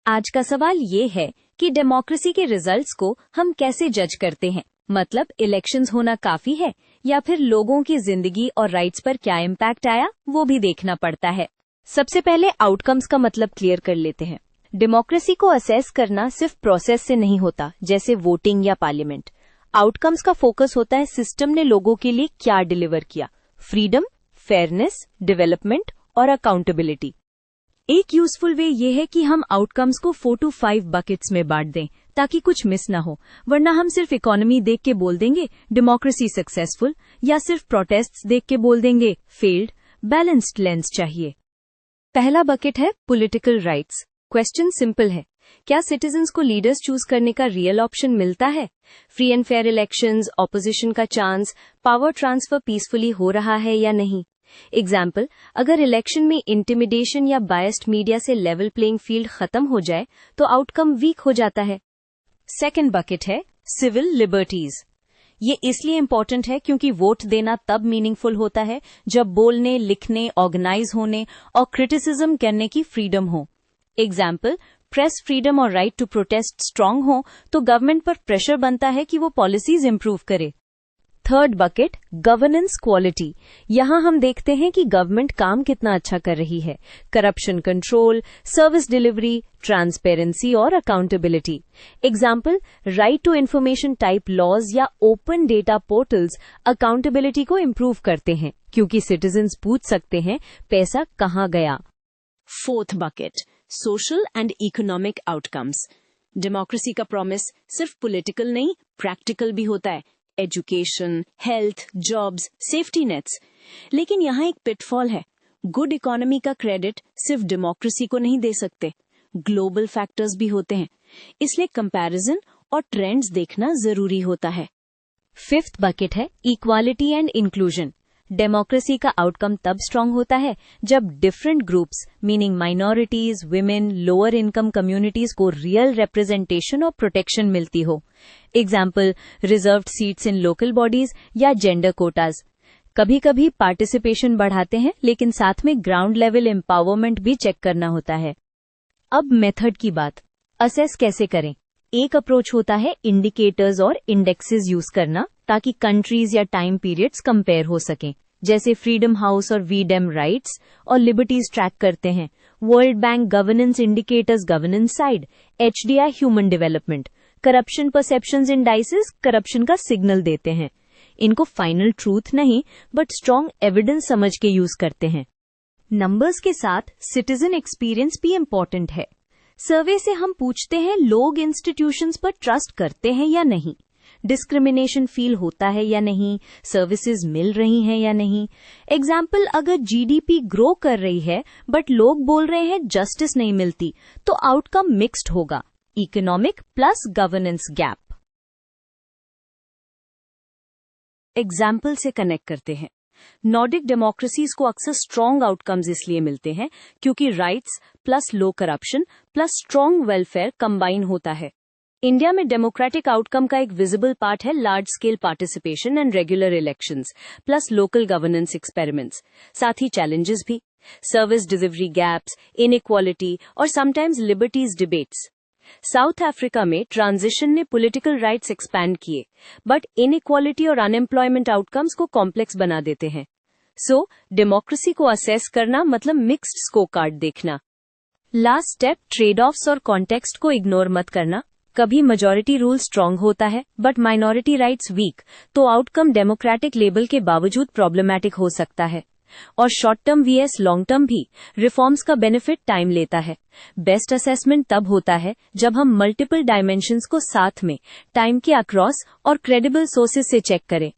आज का सवाल ये है कि डेमोक्रेसी के रिजल्ट्स को हम कैसे जज करते हैं। मतलब इलेक्शंस होना काफी है या फिर लोगों की जिंदगी और राइट्स पर क्या इम्पैक्ट आया वो भी देखना पड़ता है। सबसे पहले आउटकम्स का मतलब क्लियर कर लेते हैं। डेमोक्रेसी को असेस करना सिर्फ प्रोसेस से नहीं होता, जैसे वोटिंग या पार्लियामेंट। आउटकम्स का फोकस होता है सिस्टम ने लोगों के लिए क्या डिलीवर किया, फ्रीडम, फेयरनेस, डेवलपमेंट और अकाउंटेबिलिटी। एक यूजफुल वे ये है कि हम आउटकम्स को 4 to 5 बकेट्स में बांट दें ताकि कुछ मिस ना हो, वरना हम सिर्फ इकोनॉमी देख के बोल देंगे डेमोक्रेसी सक्सेसफुल या सिर्फ प्रोटेस्ट्स देख के बोल देंगे फेल्ड। बैलेंस्ड लेंस चाहिए। पहला बकेट है पॉलिटिकल राइट्स। क्वेश्चन सिंपल है, क्या सिटीजन्स को लीडर्स चूज करने का रियल ऑप्शन मिलता है? Free and fair elections, opposition का चांस, पावर ट्रांसफर पीसफुली हो रहा है या नहीं? एग्जाम्पल, अगर इलेक्शन में इंटिमिडेशन या बायस्ड मीडिया से लेवल प्लेइंग फील्ड खत्म हो जाए तो आउटकम वीक हो जाता है। सेकेंड बकेट है सिविल लिबर्टीज। ये इसलिए इम्पोर्टेंट है क्योंकि वोट देना तब मीनिंगफुल होता है जब बोलने, लिखने, ऑर्गेनाइज होने और क्रिटिसिज्म करने की फ्रीडम हो। एग्जाम्पल, प्रेस फ्रीडम और राइट टू प्रोटेस्ट स्ट्रांग हो तो गवर्नमेंट पर प्रेशर बनता है कि वो पॉलिसीज इंप्रूव करे। Third bucket governance quality. यहाँ हम देखते हैं कि गवर्नमेंट काम कितना अच्छा कर रही है। Corruption control, service delivery, transparency और accountability. Example, right to information type laws या ओपन डेटा पोर्टल्स अकाउंटेबिलिटी को इम्प्रूव करते हैं क्योंकि सिटीजन्स पूछ सकते हैं पैसा कहाँ गया। Fourth bucket social and economic outcomes. Democracy का प्रॉमिस सिर्फ पॉलिटिकल नहीं, प्रैक्टिकल भी होता है। Education, health, jobs, safety nets. लेकिन यहाँ एक पिटफॉल है, गुड इकोनॉमी का क्रेडिट सिर्फ डेमोक्रेसी को नहीं दे सकते, ग्लोबल फैक्टर्स भी होते हैं। इसलिए कंपैरिजन और ट्रेंड्स देखना जरूरी होता है। फिफ्थ बकेट है इक्वालिटी एंड इंक्लूजन। डेमोक्रेसी का आउटकम तब स्ट्रांग होता है जब different groups meaning minorities, women, lower income communities को रियल रिप्रेजेंटेशन और प्रोटेक्शन मिलती हो। Example, reserved seats in local bodies या जेंडर कोटाज। कभी कभी पार्टिसिपेशन बढ़ाते हैं लेकिन साथ में ग्राउंड लेवल एम्पावरमेंट भी चेक करना होता है। अब मेथड की बात, असेस कैसे करें? एक अप्रोच होता है इंडिकेटर्स और इंडेक्सेस यूज करना ताकि कंट्रीज या टाइम पीरियड्स कंपेयर हो सकें, जैसे फ्रीडम हाउस और वीडेम राइट्स और लिबर्टीज ट्रैक करते हैं। World bank governance indicators governance side, HDI human development, corruption perceptions indices corruption का सिग्नल देते हैं। इनको फाइनल ट्रूथ नहीं बट स्ट्रॉन्ग एविडेंस समझ के यूज करते हैं। नंबर्स के साथ सिटीजन एक्सपीरियंस भी इम्पोर्टेंट है। सर्वे से हम पूछते हैं लोग इंस्टीट्यूशंस पर ट्रस्ट करते हैं या नहीं, डिस्क्रिमिनेशन फील होता है या नहीं, सर्विसेज मिल रही हैं या नहीं। एग्जाम्पल, अगर GDP ग्रो कर रही है बट लोग बोल रहे हैं जस्टिस नहीं मिलती तो आउटकम मिक्स्ड होगा, economic plus governance gap. Example से कनेक्ट करते हैं। नॉर्डिक डेमोक्रेसीज को अक्सर स्ट्रॉन्ग आउटकम्स इसलिए मिलते हैं क्योंकि rights plus low corruption plus strong welfare combine होता है। इंडिया में डेमोक्रेटिक आउटकम का एक विजिबल पार्ट है large scale participation and regular elections plus local governance experiments. साथ ही चैलेंजेस भी, सर्विस डिलीवरी गैप्स, इनइक्वालिटी और sometimes liberties debates. South Africa में ट्रांजिशन ने पॉलिटिकल राइट्स एक्सपैंड किए बट इनइक्वालिटी और अनएम्प्लॉयमेंट आउटकम्स को कॉम्प्लेक्स बना देते हैं। सो डेमोक्रेसी को असेस करना मतलब मिक्स्ड स्कोर कार्ड देखना। लास्ट स्टेप, ट्रेड ऑफ्स और कॉन्टेक्स्ट को इग्नोर मत करना। कभी मेजॉरिटी रूल स्ट्रांग होता है बट माइनॉरिटी राइट्स वीक, तो आउटकम डेमोक्रेटिक लेबल के बावजूद प्रॉब्लमैटिक हो सकता है। और short term vs long term भी, रिफॉर्म्स का बेनिफिट टाइम लेता है। बेस्ट असेसमेंट तब होता है जब हम मल्टीपल डायमेंशंस को साथ में टाइम के अक्रॉस और क्रेडिबल सोर्सेज से चेक करें।